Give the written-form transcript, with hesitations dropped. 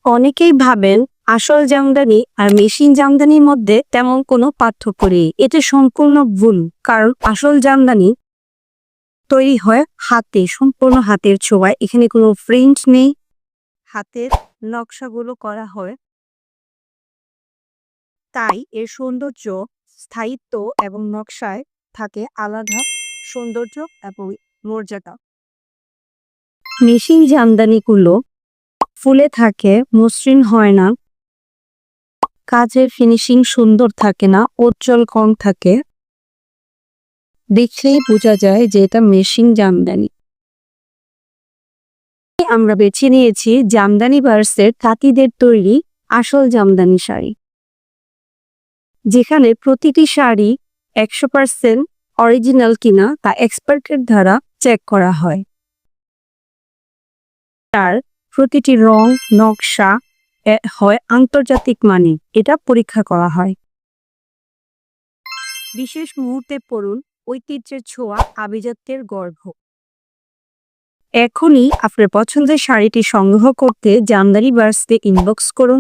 অনেকেই ভাবেন আসল জামদানি আর মেশিন জামদানির মধ্যে তেমন কোনো পার্থক্য নেই। এটা সম্পূর্ণ ভুল। কারণ আসল জামদানি তৈরি হয় হাতে, সম্পূর্ণ হাতের ছোঁয়ায়। এখানে কোনো প্রিন্ট নেই, হাতের নকশাগুলো করা হয়, তাই এর সৌন্দর্য, স্থায়িত্ব এবং নকশায় থাকে আলাদা সৌন্দর্য এবং মর্যাদা। মেশিন জামদানিগুলো ফুলে থাকে, মসৃণ হয় না, কাজের ফিনিশিং সুন্দর থাকে না, উজ্জ্বল কম থাকে। দেখলেই বোঝা যায় যে এটা মেশিন জামদানি। আমরা বেছে নিয়েছি জামদানি ভার্সের তাঁতিদের তৈরি আসল জামদানি শাড়ি, যেখানে প্রতিটি শাড়ি 100% অরিজিনাল কিনা তা এক্সপার্টের দ্বারা চেক করা হয়। তার প্রতিটি রং, নকশা হয় আন্তর্জাতিক মানে, এটা পরীক্ষা করা হয়। বিশেষ মুহূর্তে পড়ুন ঐতিহ্যের ছোঁয়া, আভিজাত্যের গর্ভ। এখনই আপনার পছন্দের শাড়িটি সংগ্রহ করতে জামদানি ভার্সকে ইনবক্স করুন।